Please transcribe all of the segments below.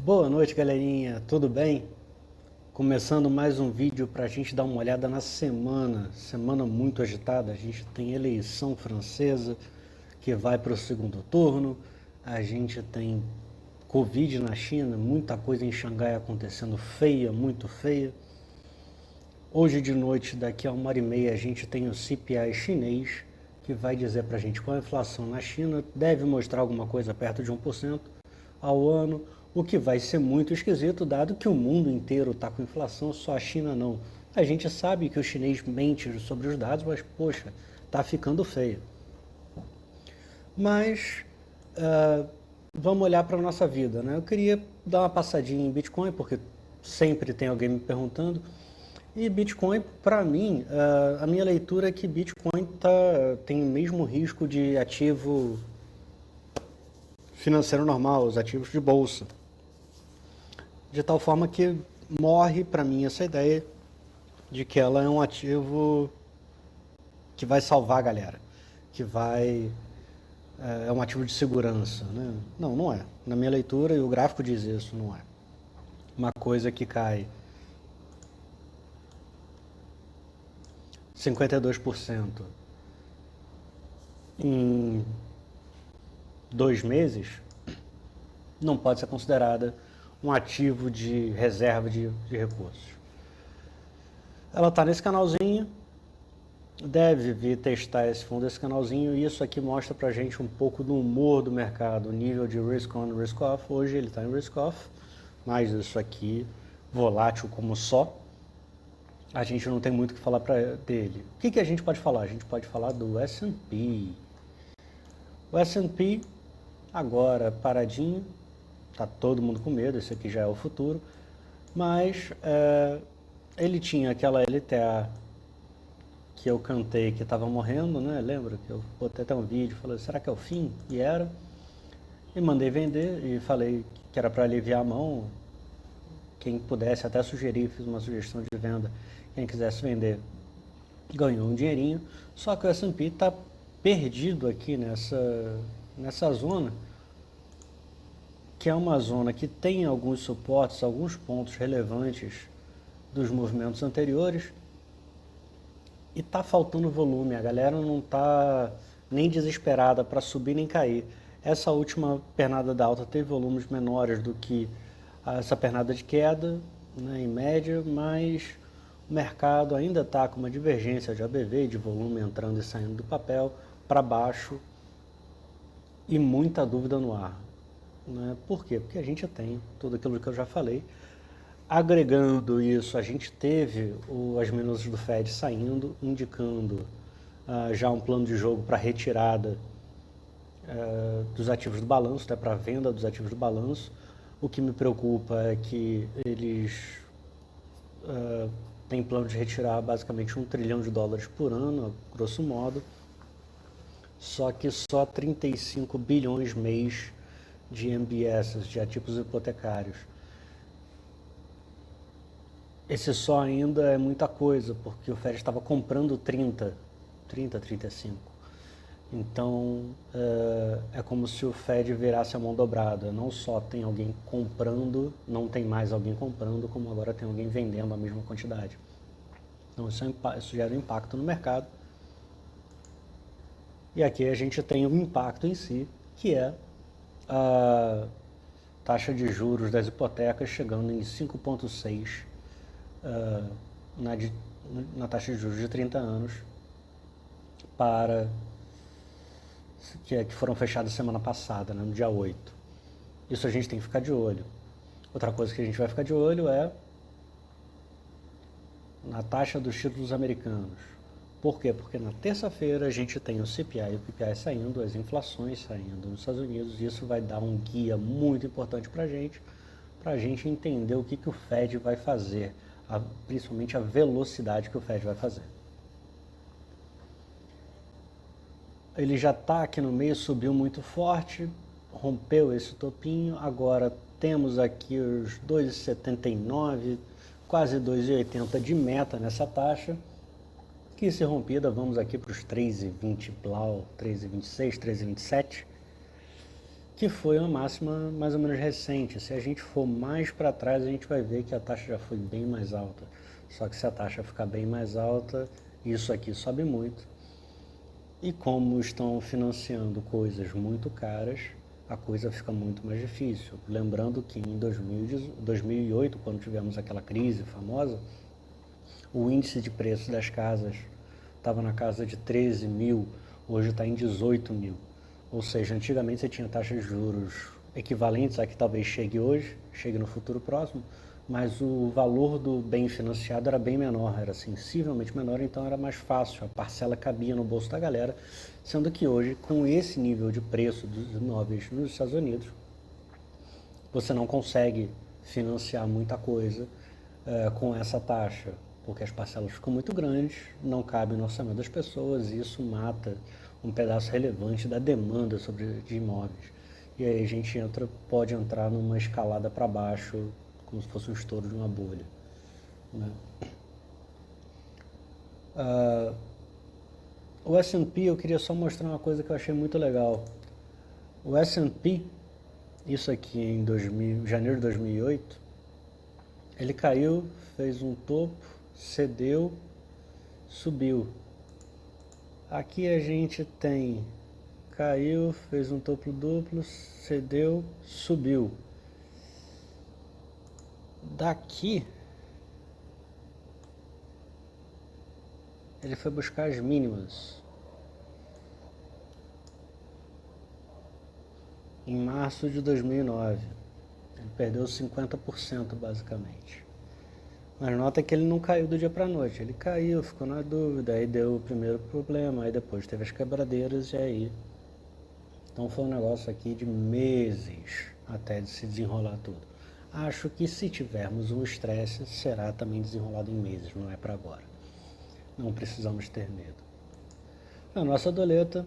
Boa noite, galerinha, tudo bem? Começando mais um vídeo para a gente dar uma olhada na semana muito agitada. A gente tem eleição francesa que vai para o segundo turno, a gente tem Covid na China, muita coisa em Xangai acontecendo feia, muito feia. Hoje de noite, daqui a 1h30, a gente tem o CPI chinês, que vai dizer para a gente qual a inflação na China, deve mostrar alguma coisa perto de 1% ao ano, o que vai ser muito esquisito, dado que o mundo inteiro está com inflação, só a China não. A gente sabe que o chinês mente sobre os dados, mas, poxa, está ficando feio. Mas, vamos olhar para a nossa vida, né? Eu queria dar uma passadinha em Bitcoin, porque sempre tem alguém me perguntando. E Bitcoin, para mim, a minha leitura é que Bitcoin tem o mesmo risco de ativo financeiro normal, os ativos de bolsa. De tal forma que morre para mim essa ideia de que ela é um ativo que vai salvar a galera, que vai é um ativo de segurança, né? Não, não é. Na minha leitura, e o gráfico diz isso, não é. Uma coisa que cai 52% em 2 meses não pode ser considerada um ativo de reserva de recursos. Ela está nesse canalzinho, deve vir testar esse fundo desse canalzinho, e isso aqui mostra pra gente um pouco do humor do mercado, o nível de risk on, risk off. Hoje ele está em risk off, mas isso aqui, volátil como só, a gente não tem muito o que falar dele. O que a gente pode falar? A gente pode falar do S&P. O S&P, agora paradinho, tá todo mundo com medo, esse aqui já é o futuro, mas ele tinha aquela LTA que eu cantei que estava morrendo, né? Lembra que eu botei até um vídeo, falei, será que é o fim? E era. E mandei vender e falei que era para aliviar a mão. Quem pudesse, até sugeri, fiz uma sugestão de venda. Quem quisesse vender ganhou um dinheirinho. Só que o S&P está perdido aqui nessa zona, que é uma zona que tem alguns suportes, alguns pontos relevantes dos movimentos anteriores, e está faltando volume. A galera não está nem desesperada para subir nem cair. Essa última pernada da alta teve volumes menores do que essa pernada de queda, né, em média, mas o mercado ainda está com uma divergência de ABV, de volume entrando e saindo do papel, para baixo, e muita dúvida no ar. Né? Por quê? Porque a gente tem tudo aquilo que eu já falei. Agregando isso, a gente teve as minúcias do Fed saindo, indicando já um plano de jogo para retirada dos ativos do balanço, até para venda dos ativos do balanço. O que me preocupa é que eles têm plano de retirar basicamente $1 trilhão por ano, grosso modo, só que só 35 bilhões mês de MBS, de ativos hipotecários. Esse só ainda é muita coisa, porque o Fed estava comprando 30, 35. Então, é como se o Fed virasse a mão dobrada. Não só tem alguém comprando, não tem mais alguém comprando, como agora tem alguém vendendo a mesma quantidade. Então, isso gera um impacto no mercado. E aqui a gente tem o impacto em si, que é a taxa de juros das hipotecas chegando em 5,6%. Na taxa de juros de 30 anos, que foram fechadas semana passada, né, no dia 8. Isso a gente tem que ficar de olho. Outra coisa que a gente vai ficar de olho é na taxa dos títulos americanos. Por quê? Porque na terça-feira a gente tem o CPI e o PPI saindo, as inflações saindo nos Estados Unidos, e isso vai dar um guia muito importante para a gente entender o que o Fed vai fazer, principalmente a velocidade que o Fed vai fazer. Ele já está aqui no meio, subiu muito forte, rompeu esse topinho, agora temos aqui os 2,79, quase 2,80 de meta nessa taxa, que se rompida vamos aqui para os 3,20 blau, 3,26, 3,27, que foi uma máxima mais ou menos recente. Se a gente for mais para trás, a gente vai ver que a taxa já foi bem mais alta. Só que se a taxa ficar bem mais alta, isso aqui sobe muito. E como estão financiando coisas muito caras, a coisa fica muito mais difícil. Lembrando que em 2008, quando tivemos aquela crise famosa, o índice de preço das casas estava na casa de 13 mil, hoje está em 18 mil. Ou seja, antigamente você tinha taxas de juros equivalentes a que talvez chegue hoje, chegue no futuro próximo, mas o valor do bem financiado era bem menor, era sensivelmente menor, então era mais fácil, a parcela cabia no bolso da galera, sendo que hoje, com esse nível de preço dos imóveis nos Estados Unidos, você não consegue financiar muita coisa com essa taxa, porque as parcelas ficam muito grandes, não cabe no orçamento das pessoas e isso mata um pedaço relevante da demanda de imóveis. E aí a gente pode entrar numa escalada para baixo, como se fosse um estouro de uma bolha. Né? O S&P, eu queria só mostrar uma coisa que eu achei muito legal. O S&P, isso aqui em janeiro de 2008, ele caiu, fez um topo, cedeu, subiu. Aqui a gente tem, caiu, fez um topo duplo, cedeu, subiu. Daqui, ele foi buscar as mínimas. Em março de 2009. Ele perdeu 50% basicamente. Mas nota que ele não caiu do dia para a noite. Ele caiu, ficou na dúvida, aí deu o primeiro problema, aí depois teve as quebradeiras e aí... Então foi um negócio aqui de meses até de se desenrolar tudo. Acho que se tivermos um estresse, será também desenrolado em meses, não é para agora. Não precisamos ter medo. A nossa doleta,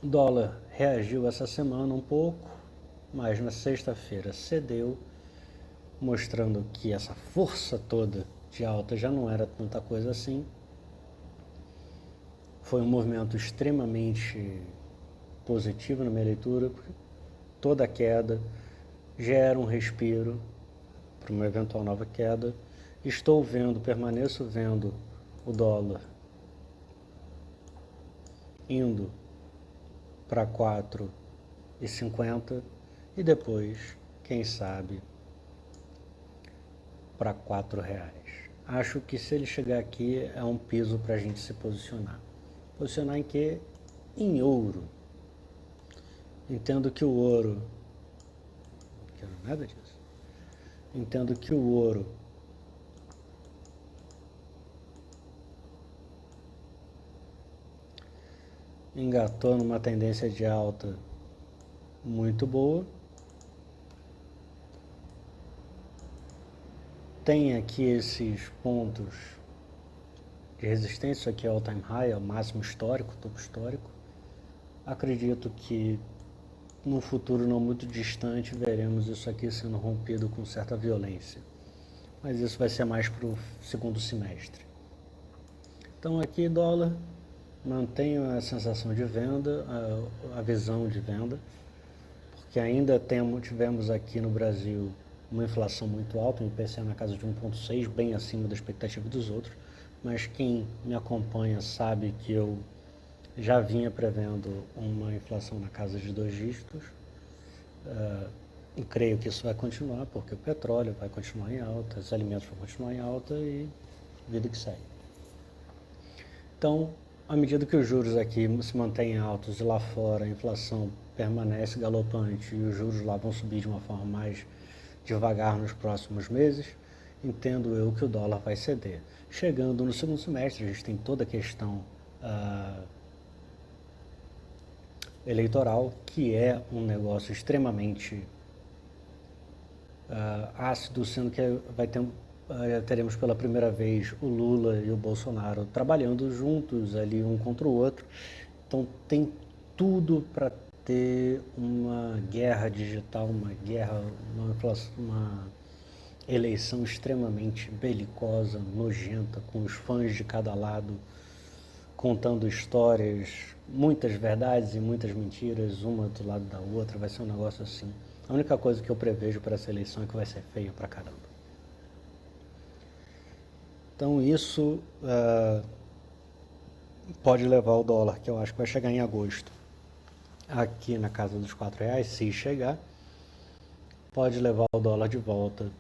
o dólar reagiu essa semana um pouco, mas na sexta-feira cedeu, mostrando que essa força toda de alta já não era tanta coisa assim. Foi um movimento extremamente positivo na minha leitura, porque toda a queda gera um respiro para uma eventual nova queda. Estou vendo, permaneço vendo o dólar indo para 4,50 e depois, quem sabe, para R$4. Acho que se ele chegar aqui é um piso para a gente se posicionar. Posicionar em quê? Em ouro. Entendo que o ouro... Não quero nada disso. Entendo que o ouro engatou numa tendência de alta muito boa. Tem aqui esses pontos de resistência, isso aqui é all time high, é o máximo histórico, topo histórico. Acredito que num futuro não muito distante veremos isso aqui sendo rompido com certa violência. Mas isso vai ser mais para o segundo semestre. Então aqui dólar, mantenho a sensação de venda, a visão de venda, porque ainda tivemos aqui no Brasil uma inflação muito alta, um IPCA na casa de 1,6, bem acima da expectativa dos outros, mas quem me acompanha sabe que eu já vinha prevendo uma inflação na casa de 2 dígitos. E creio que isso vai continuar, porque o petróleo vai continuar em alta, os alimentos vão continuar em alta e vida que segue. Então, à medida que os juros aqui se mantêm altos e lá fora a inflação permanece galopante e os juros lá vão subir de uma forma mais devagar nos próximos meses, entendo eu que o dólar vai ceder. Chegando no segundo semestre, a gente tem toda a questão eleitoral, que é um negócio extremamente ácido, sendo que teremos pela primeira vez o Lula e o Bolsonaro trabalhando juntos ali um contra o outro. Então tem tudo para ter uma guerra digital, uma eleição extremamente belicosa, nojenta, com os fãs de cada lado contando histórias, muitas verdades e muitas mentiras, uma do lado da outra, vai ser um negócio assim. A única coisa que eu prevejo para essa eleição é que vai ser feio pra caramba. Então isso pode levar o dólar, que eu acho que vai chegar em agosto, aqui na casa dos R$ 4, se chegar, pode levar o dólar de volta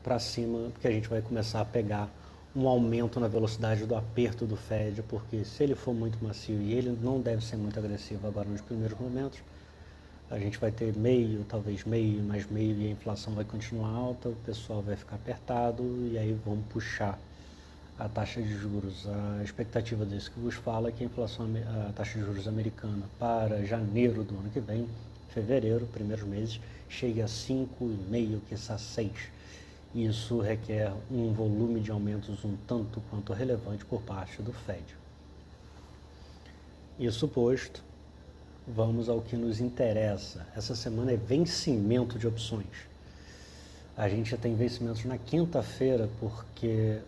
para cima, porque a gente vai começar a pegar um aumento na velocidade do aperto do Fed, porque se ele for muito macio, e ele não deve ser muito agressivo agora nos primeiros momentos, a gente vai ter meio, talvez meio, mais meio, e a inflação vai continuar alta, o pessoal vai ficar apertado, e aí vamos puxar a taxa de juros. A expectativa desse que vos fala é que a taxa de juros americana para janeiro do ano que vem, fevereiro, primeiros meses, chegue a 5,5, quiçá 6. Isso requer um volume de aumentos um tanto quanto relevante por parte do Fed. Isso posto, vamos ao que nos interessa. Essa semana é vencimento de opções. A gente já tem vencimentos na quinta-feira, porque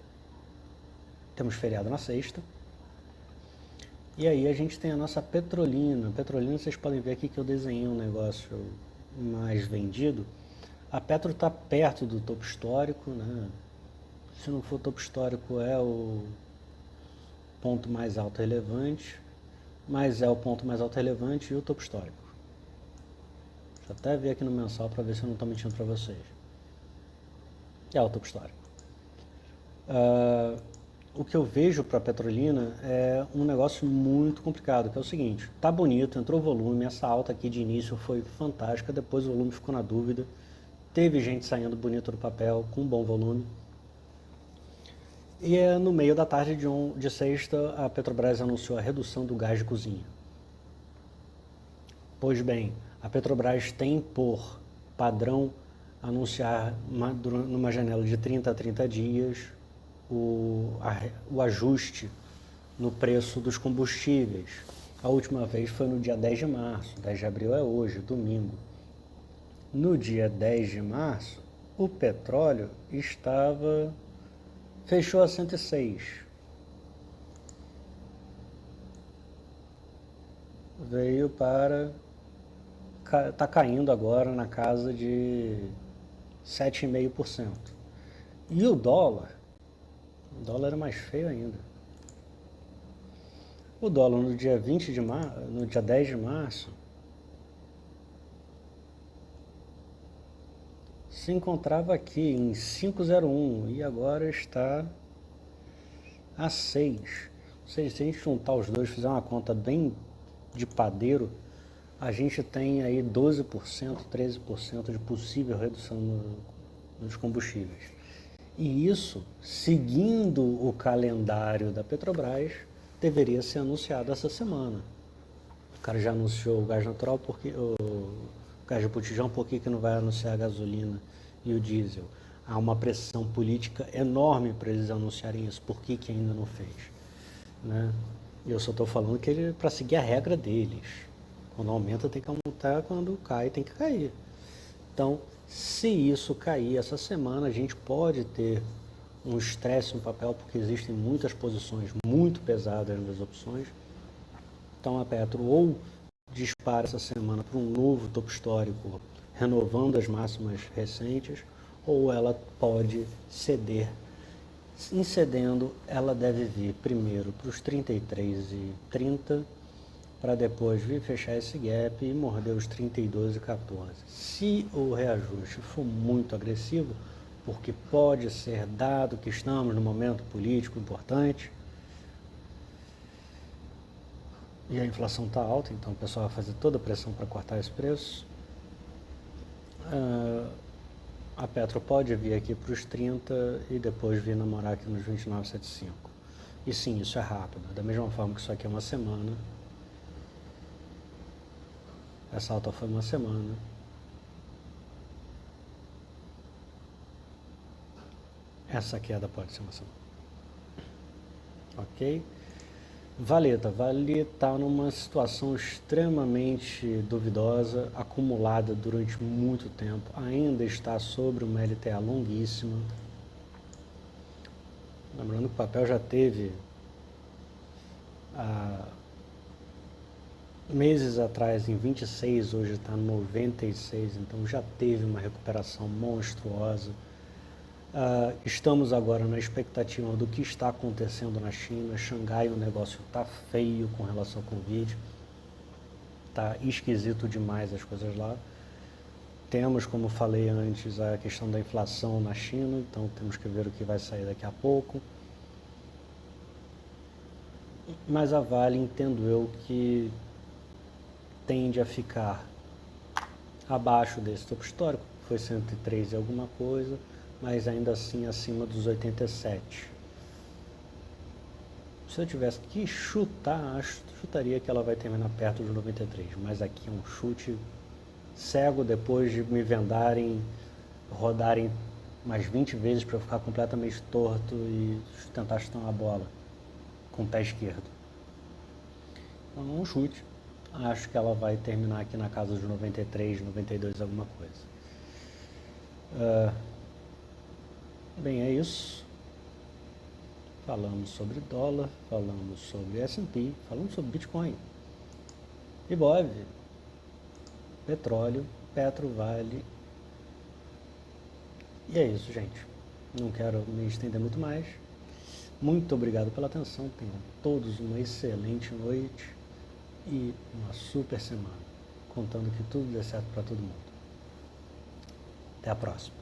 temos feriado na sexta. E aí a gente tem a nossa Petrolina. Petrolina, vocês podem ver aqui que eu desenhei um negócio mais vendido. A Petro está perto do topo histórico, né? Se não for topo histórico, é o ponto mais alto relevante, mas é o ponto mais alto relevante e o topo histórico. Deixa eu até ver aqui no mensal para ver se eu não estou mentindo para vocês. É o topo histórico. O que eu vejo para a Petrolina é um negócio muito complicado, que é o seguinte: tá bonito, entrou volume, essa alta aqui de início foi fantástica, depois o volume ficou na dúvida, teve gente saindo bonito do papel, com bom volume. E no meio da tarde de sexta, a Petrobras anunciou a redução do gás de cozinha. Pois bem, a Petrobras tem por padrão anunciar numa janela de 30 a 30 dias o ajuste no preço dos combustíveis. A última vez foi no dia 10 de março, 10 de abril é hoje, domingo. No dia 10 de março, o petróleo fechou a 106. Veio para... está caindo agora na casa de 7,5%. E o dólar é mais feio ainda. O dólar no dia 10 de março, se encontrava aqui em 5,01 e agora está a 6. Ou seja, se a gente juntar os dois, fizer uma conta bem de padeiro, a gente tem aí 12%, 13% de possível redução nos combustíveis. E isso, seguindo o calendário da Petrobras, deveria ser anunciado essa semana. O cara já anunciou o gás natural, o gás de botijão, por que não vai anunciar a gasolina e o diesel? Há uma pressão política enorme para eles anunciarem isso, por que ainda não fez? Né? Eu só estou falando que para seguir a regra deles. Quando aumenta tem que aumentar, quando cai tem que cair. Então, se isso cair essa semana, a gente pode ter um estresse no papel, porque existem muitas posições muito pesadas nas opções. Então a Petro ou dispara essa semana para um novo topo histórico, renovando as máximas recentes, ou ela pode ceder. Em cedendo, ela deve vir primeiro para os 33,30, para depois vir fechar esse gap e morder os 32,14. Se o reajuste for muito agressivo, porque pode ser dado que estamos num momento político importante e a inflação está alta, então o pessoal vai fazer toda a pressão para cortar esse preço, a Petro pode vir aqui para os 30 e depois vir namorar aqui nos 29,75. E sim, isso é rápido, da mesma forma que isso aqui é uma semana. Essa alta foi uma semana. Essa queda pode ser uma semana. Ok? Valeta. Vale está numa situação extremamente duvidosa, acumulada durante muito tempo. Ainda está sobre uma LTA longuíssima. Lembrando que o papel já teve há meses atrás em 26, hoje está 96, então já teve uma recuperação monstruosa. Estamos agora na expectativa do que está acontecendo na China. Xangai, o negócio está feio com relação ao Covid. Está esquisito demais as coisas lá. Temos, como falei antes, a questão da inflação na China, então temos que ver o que vai sair daqui a pouco. Mas a Vale, entendo eu, que tende a ficar abaixo desse topo histórico, foi 103 e alguma coisa, mas ainda assim acima dos 87. Se eu tivesse que chutar, chutaria que ela vai terminar perto dos 93, mas aqui é um chute cego depois de me vendarem, rodarem mais 20 vezes para eu ficar completamente torto e tentar chutar uma bola com o pé esquerdo. Então, um chute. Acho que ela vai terminar aqui na casa dos 93, 92, alguma coisa. Bem, é isso. Falamos sobre dólar, falamos sobre S&P, falamos sobre Bitcoin, Ibov, petróleo, Petro, Vale. E é isso, gente. Não quero me estender muito mais. Muito obrigado pela atenção. Tenham todos uma excelente noite e uma super semana. Contando que tudo dê certo para todo mundo. Até a próxima.